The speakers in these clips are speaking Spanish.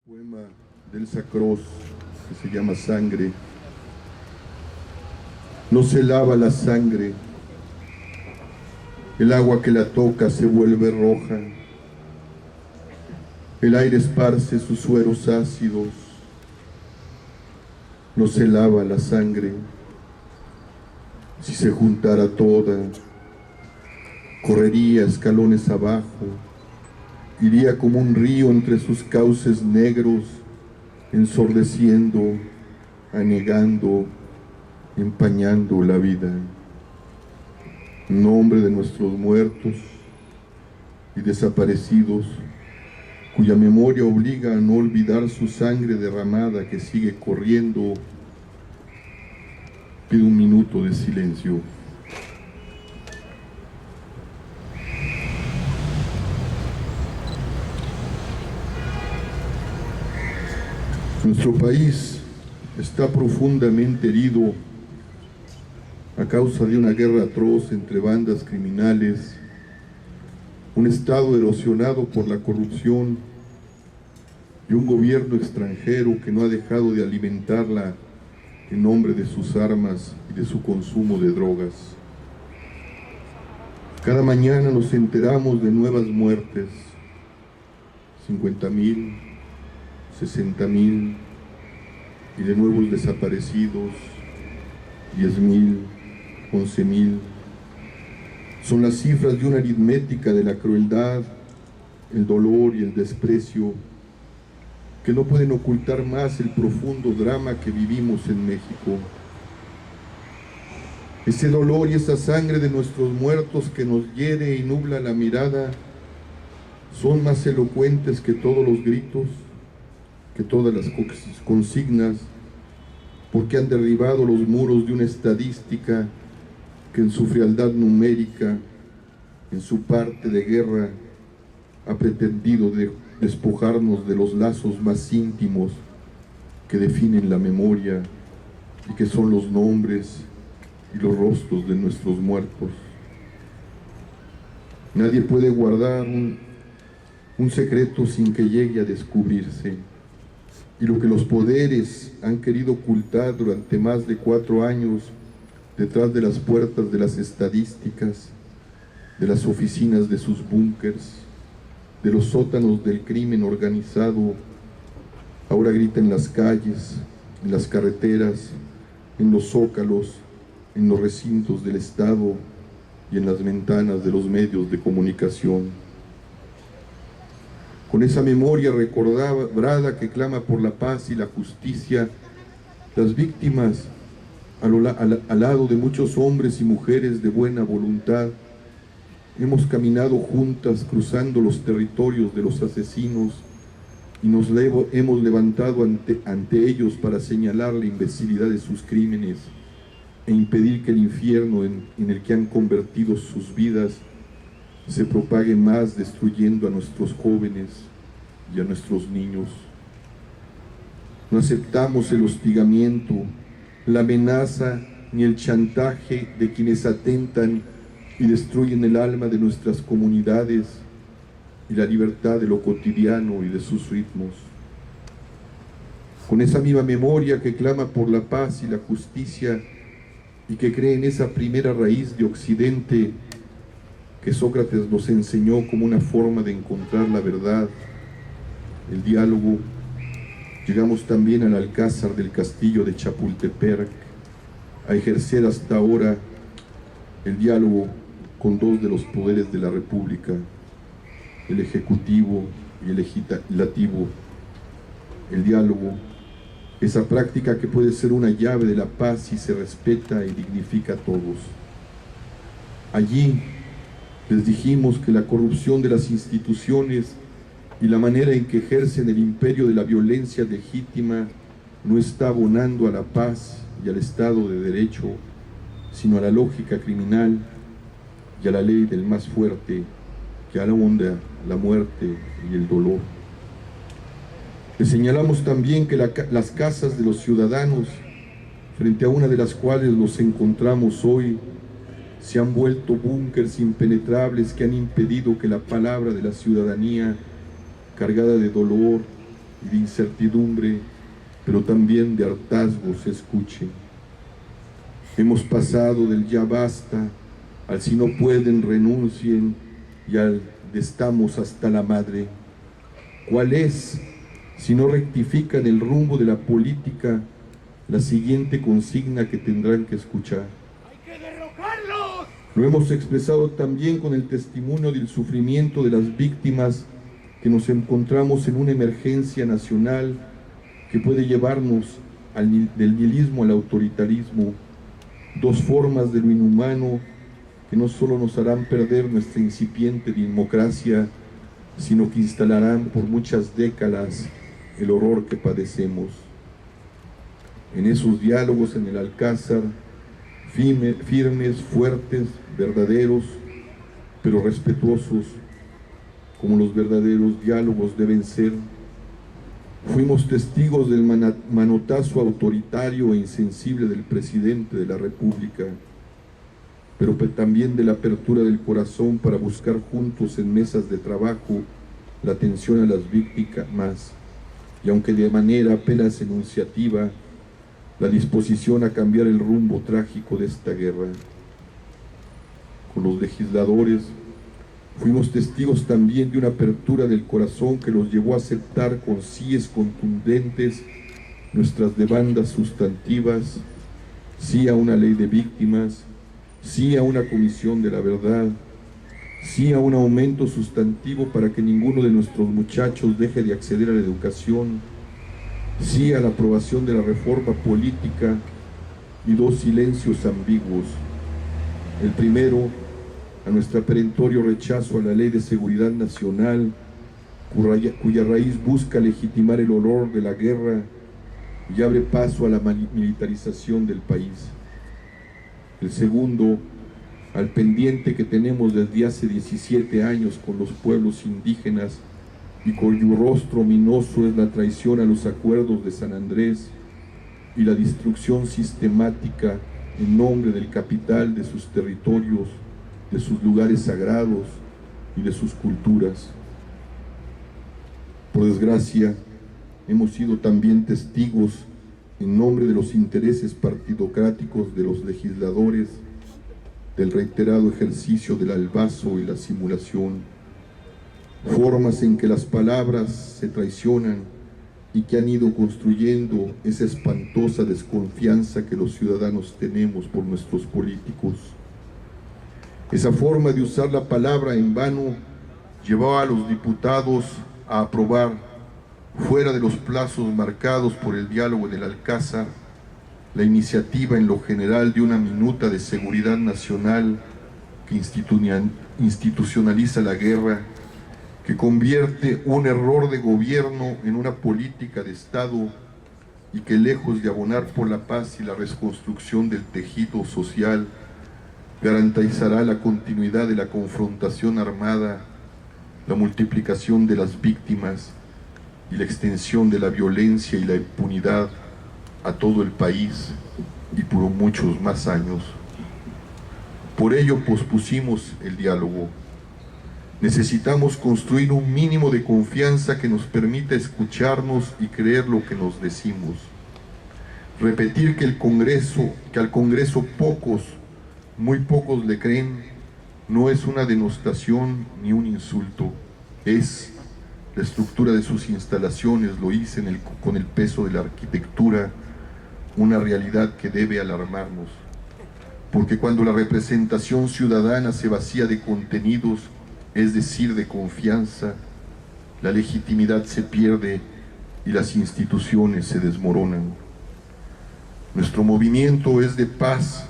Poema de Elsa Cross que se llama Sangre. No se lava la sangre, el agua que la toca se vuelve roja, el aire esparce sus sueros ácidos. No se lava la sangre, si se juntara toda, correría escalones abajo, iría como un río entre sus cauces negros, ensordeciendo, anegando, empañando la vida. En nombre de nuestros muertos y desaparecidos, cuya memoria obliga a no olvidar su sangre derramada que sigue corriendo, pido un minuto de silencio. Nuestro país está profundamente herido a causa de una guerra atroz entre bandas criminales, un Estado erosionado por la corrupción y un gobierno extranjero que no ha dejado de alimentarla en nombre de sus armas y de su consumo de drogas. Cada mañana nos enteramos de nuevas muertes, 50,000, 60,000, y de nuevos desaparecidos, 10,000, 11,000. Son las cifras de una aritmética de la crueldad, el dolor y el desprecio que no pueden ocultar más el profundo drama que vivimos en México. Ese dolor y esa sangre de nuestros muertos que nos hiere y nubla la mirada son más elocuentes que todos los gritos, que todas las consignas, porque han derribado los muros de una estadística que en su frialdad numérica, en su parte de guerra, ha pretendido despojarnos de los lazos más íntimos que definen la memoria y que son los nombres y los rostros de nuestros muertos. Nadie puede guardar un secreto sin que llegue a descubrirse. Y lo que los poderes han querido ocultar durante más de 4 años detrás de las puertas de las estadísticas, de las oficinas de sus búnkers, de los sótanos del crimen organizado, ahora grita en las calles, en las carreteras, en los zócalos, en los recintos del Estado y en las ventanas de los medios de comunicación. Con esa memoria recordada que clama por la paz y la justicia, las víctimas, al lado de muchos hombres y mujeres de buena voluntad, hemos caminado juntas cruzando los territorios de los asesinos y nos hemos levantado ante ellos para señalar la imbecilidad de sus crímenes e impedir que el infierno en el que han convertido sus vidas se propague más, destruyendo a nuestros jóvenes y a nuestros niños. No aceptamos el hostigamiento, la amenaza ni el chantaje de quienes atentan y destruyen el alma de nuestras comunidades y la libertad de lo cotidiano y de sus ritmos. Con esa misma memoria que clama por la paz y la justicia y que cree en esa primera raíz de Occidente que Sócrates nos enseñó como una forma de encontrar la verdad, el diálogo, llegamos también al alcázar del castillo de Chapultepec a ejercer hasta ahora el diálogo con 2 de los poderes de la República, el Ejecutivo y el Legislativo. El diálogo, esa práctica que puede ser una llave de la paz si se respeta y dignifica a todos. Allí les dijimos que la corrupción de las instituciones y la manera en que ejercen el imperio de la violencia legítima no está abonando a la paz y al Estado de Derecho, sino a la lógica criminal y a la ley del más fuerte que ahonda la muerte y el dolor. Les señalamos también que las casas de los ciudadanos, frente a una de las cuales nos encontramos hoy, se han vuelto búnkers impenetrables que han impedido que la palabra de la ciudadanía, cargada de dolor, y de incertidumbre, pero también de hartazgo se escuche. Hemos pasado del ya basta al si no pueden renuncien y al de estamos hasta la madre. ¿Cuál es, si no rectifican el rumbo de la política, la siguiente consigna que tendrán que escuchar? ¡Hay que derrocarlos! Lo hemos expresado también con el testimonio del sufrimiento de las víctimas, que nos encontramos en una emergencia nacional que puede llevarnos del nihilismo al autoritarismo, dos formas de lo inhumano que no solo nos harán perder nuestra incipiente democracia, sino que instalarán por muchas décadas el horror que padecemos. En esos diálogos en el Alcázar, firmes, fuertes, verdaderos, pero respetuosos, como los verdaderos diálogos deben ser, fuimos testigos del manotazo autoritario e insensible del presidente de la República, pero también de la apertura del corazón para buscar juntos en mesas de trabajo la atención a las víctimas, y aunque de manera apenas enunciativa, la disposición a cambiar el rumbo trágico de esta guerra. Con los legisladores fuimos testigos también de una apertura del corazón que los llevó a aceptar con síes contundentes nuestras demandas sustantivas, sí a una ley de víctimas, sí a una comisión de la verdad, sí a un aumento sustantivo para que ninguno de nuestros muchachos deje de acceder a la educación, sí a la aprobación de la reforma política, y dos silencios ambiguos. El primero, a nuestro perentorio rechazo a la Ley de Seguridad Nacional, cuya raíz busca legitimar el horror de la guerra y abre paso a la militarización del país. El segundo, al pendiente que tenemos desde hace 17 años con los pueblos indígenas y cuyo rostro ominoso es la traición a los acuerdos de San Andrés y la destrucción sistemática en nombre del capital de sus territorios, de sus lugares sagrados y de sus culturas. Por desgracia, hemos sido también testigos, en nombre de los intereses partidocráticos de los legisladores, del reiterado ejercicio del albazo y la simulación, formas en que las palabras se traicionan y que han ido construyendo esa espantosa desconfianza que los ciudadanos tenemos por nuestros políticos. Esa forma de usar la palabra en vano llevó a los diputados a aprobar, fuera de los plazos marcados por el diálogo del Alcázar, la iniciativa en lo general de una minuta de seguridad nacional que institucionaliza la guerra, que convierte un error de gobierno en una política de Estado y que, lejos de abonar por la paz y la reconstrucción del tejido social, garantizará la continuidad de la confrontación armada, la multiplicación de las víctimas y la extensión de la violencia y la impunidad a todo el país y por muchos más años. Por ello pospusimos el diálogo. Necesitamos construir un mínimo de confianza que nos permita escucharnos y creer lo que nos decimos. Repetir que al Congreso pocos, muy pocos le creen, no es una denostación ni un insulto, es la estructura de sus instalaciones, lo hice con el peso de la arquitectura, una realidad que debe alarmarnos, porque cuando la representación ciudadana se vacía de contenidos, es decir, de confianza, la legitimidad se pierde y las instituciones se desmoronan. Nuestro movimiento es de paz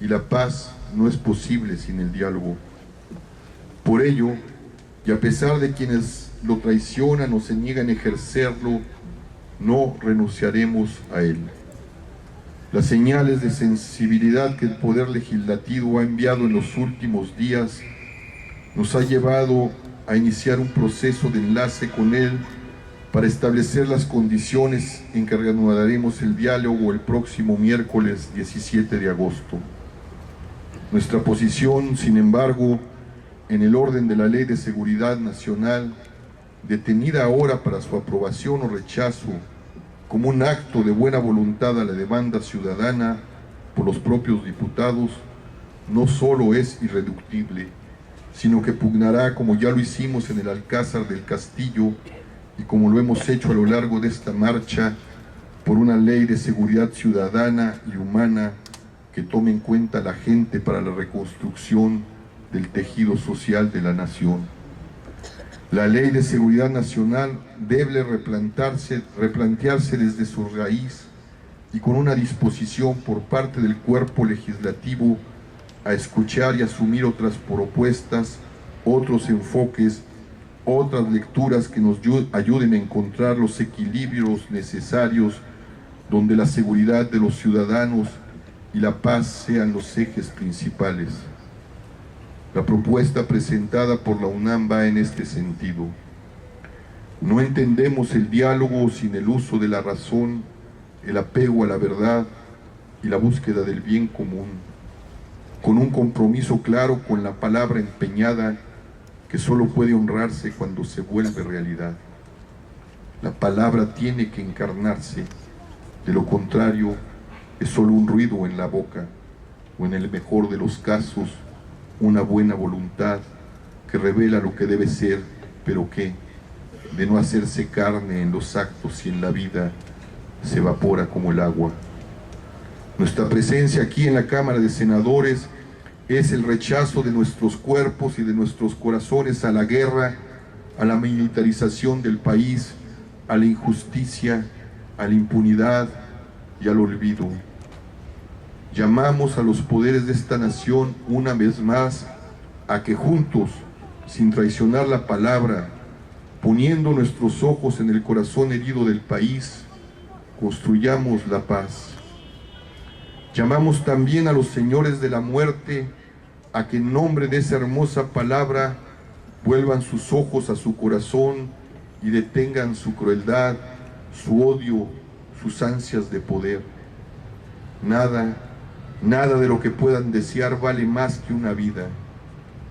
y la paz no es posible sin el diálogo. Por ello, y a pesar de quienes lo traicionan o se niegan a ejercerlo, no renunciaremos a él. Las señales de sensibilidad que el Poder Legislativo ha enviado en los últimos días nos ha llevado a iniciar un proceso de enlace con él para establecer las condiciones en que reanudaremos el diálogo el próximo miércoles 17 de agosto. Nuestra posición, sin embargo, en el orden de la Ley de Seguridad Nacional, detenida ahora para su aprobación o rechazo, como un acto de buena voluntad a la demanda ciudadana por los propios diputados, no solo es irreductible, sino que pugnará, como ya lo hicimos en el Alcázar del Castillo y como lo hemos hecho a lo largo de esta marcha, por una ley de seguridad ciudadana y humana que tome en cuenta a la gente para la reconstrucción del tejido social de la nación. La Ley de Seguridad Nacional debe replantearse desde su raíz y con una disposición por parte del cuerpo legislativo a escuchar y asumir otras propuestas, otros enfoques, otras lecturas que nos ayuden a encontrar los equilibrios necesarios donde la seguridad de los ciudadanos y la paz sean los ejes principales. La propuesta presentada por la UNAM va en este sentido. No entendemos el diálogo sin el uso de la razón, el apego a la verdad y la búsqueda del bien común, con un compromiso claro con la palabra empeñada que solo puede honrarse cuando se vuelve realidad. La palabra tiene que encarnarse, de lo contrario es solo un ruido en la boca, o en el mejor de los casos, una buena voluntad que revela lo que debe ser, pero que, de no hacerse carne en los actos y en la vida, se evapora como el agua. Nuestra presencia aquí en la Cámara de Senadores es el rechazo de nuestros cuerpos y de nuestros corazones a la guerra, a la militarización del país, a la injusticia, a la impunidad y al olvido. Llamamos a los poderes de esta nación una vez más a que juntos, sin traicionar la palabra, poniendo nuestros ojos en el corazón herido del país, construyamos la paz. Llamamos también a los señores de la muerte a que en nombre de esa hermosa palabra vuelvan sus ojos a su corazón y detengan su crueldad, su odio, sus ansias de poder. Nada de lo que puedan desear vale más que una vida.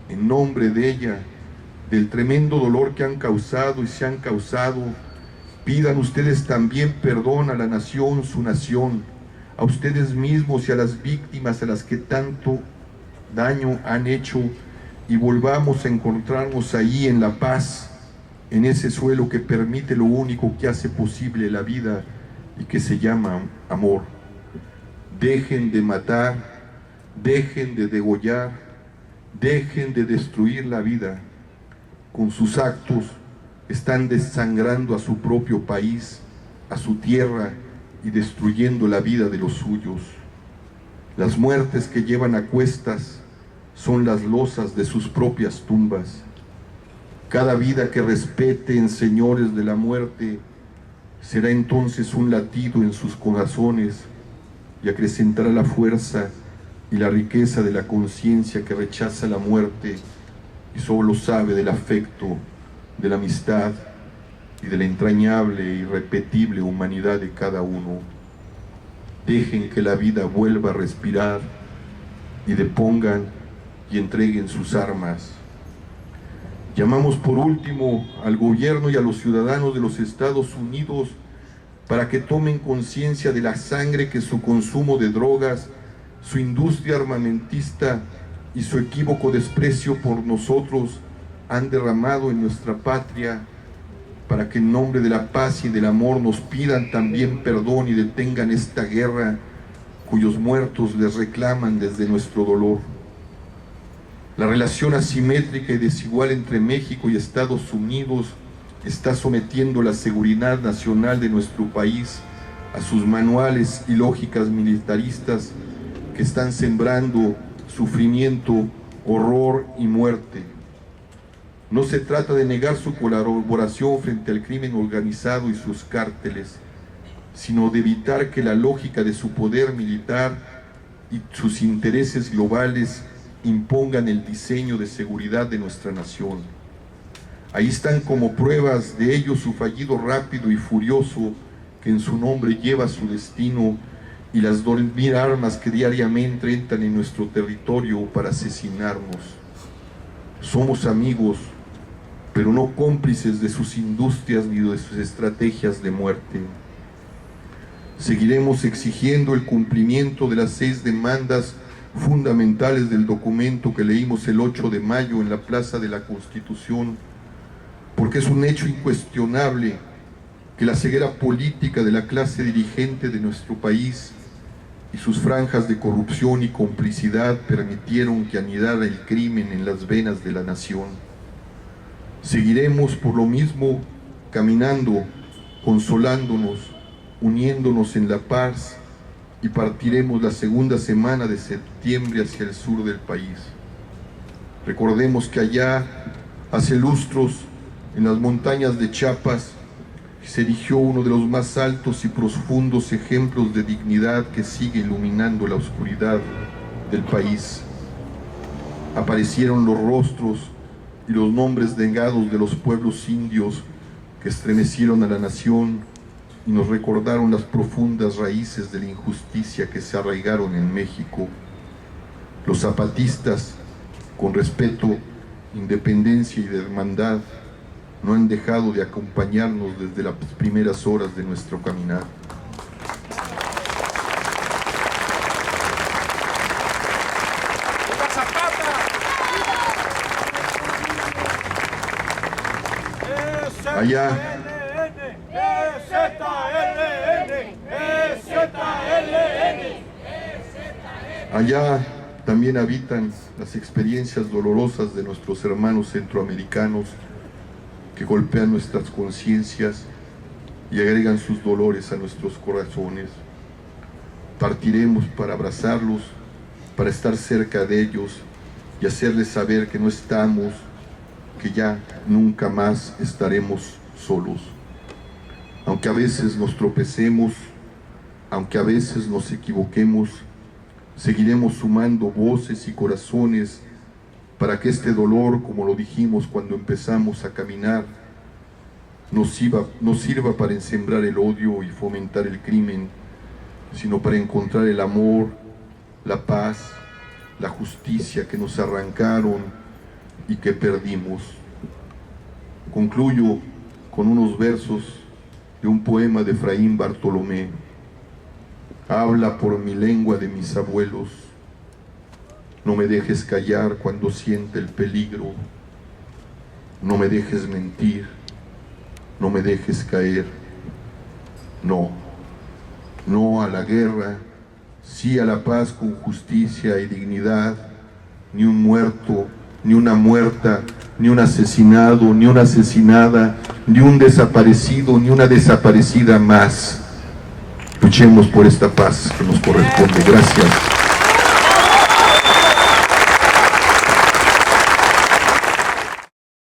En nombre de ella, del tremendo dolor que han causado y se han causado, pidan ustedes también perdón a la nación, su nación, a ustedes mismos y a las víctimas a las que tanto daño han hecho, y volvamos a encontrarnos ahí en la paz, en ese suelo que permite lo único que hace posible la vida y que se llama amor. Dejen de matar, dejen de degollar, dejen de destruir la vida. Con sus actos están desangrando a su propio país, a su tierra, y destruyendo la vida de los suyos. Las muertes que llevan a cuestas son las losas de sus propias tumbas. Cada vida que respeten, señores de la muerte, será entonces un latido en sus corazones y acrecentará la fuerza y la riqueza de la conciencia que rechaza la muerte y solo sabe del afecto, de la amistad y de la entrañable e irrepetible humanidad de cada uno. Dejen que la vida vuelva a respirar y depongan y entreguen sus armas. Llamamos por último al gobierno y a los ciudadanos de los Estados Unidos para que tomen conciencia de la sangre que su consumo de drogas, su industria armamentista y su equívoco desprecio por nosotros han derramado en nuestra patria, para que en nombre de la paz y del amor nos pidan también perdón y detengan esta guerra cuyos muertos les reclaman desde nuestro dolor. La relación asimétrica y desigual entre México y Estados Unidos está sometiendo la seguridad nacional de nuestro país a sus manuales y lógicas militaristas que están sembrando sufrimiento, horror y muerte. No se trata de negar su colaboración frente al crimen organizado y sus cárteles, sino de evitar que la lógica de su poder militar y sus intereses globales impongan el diseño de seguridad de nuestra nación. Ahí están como pruebas de ello su fallido rápido y furioso, que en su nombre lleva su destino, y las 2000 armas que diariamente entran en nuestro territorio para asesinarnos. Somos amigos, pero no cómplices de sus industrias ni de sus estrategias de muerte. Seguiremos exigiendo el cumplimiento de las 6 demandas fundamentales del documento que leímos el 8 de mayo en la Plaza de la Constitución, porque es un hecho incuestionable que la ceguera política de la clase dirigente de nuestro país y sus franjas de corrupción y complicidad permitieron que anidara el crimen en las venas de la nación. Seguiremos por lo mismo caminando, consolándonos, uniéndonos en la paz, y partiremos la segunda semana de septiembre hacia el sur del país. Recordemos que allá, hace lustros, en las montañas de Chiapas, se erigió uno de los más altos y profundos ejemplos de dignidad que sigue iluminando la oscuridad del país. Aparecieron los rostros y los nombres negados de los pueblos indios que estremecieron a la nación y nos recordaron las profundas raíces de la injusticia que se arraigaron en México. Los zapatistas, con respeto, independencia y de hermandad, no han dejado de acompañarnos desde las primeras horas de nuestro caminar. Allá, allá también habitan las experiencias dolorosas de nuestros hermanos centroamericanos que golpean nuestras conciencias y agregan sus dolores a nuestros corazones. Partiremos para abrazarlos, para estar cerca de ellos y hacerles saber que no estamos, que ya nunca más estaremos solos. Aunque a veces nos tropecemos, aunque a veces nos equivoquemos, seguiremos sumando voces y corazones para que este dolor, como lo dijimos cuando empezamos a caminar, no sirva para ensembrar el odio y fomentar el crimen, sino para encontrar el amor, la paz, la justicia que nos arrancaron y que perdimos. Concluyo con unos versos de un poema de Efraín Bartolomé. Habla por mi lengua de mis abuelos, no me dejes callar cuando siente el peligro, no me dejes mentir, no me dejes caer. No, no a la guerra, sí a la paz con justicia y dignidad, ni un muerto, ni una muerta, ni un asesinado, ni una asesinada, ni un desaparecido, ni una desaparecida más. Luchemos por esta paz que nos corresponde. Gracias.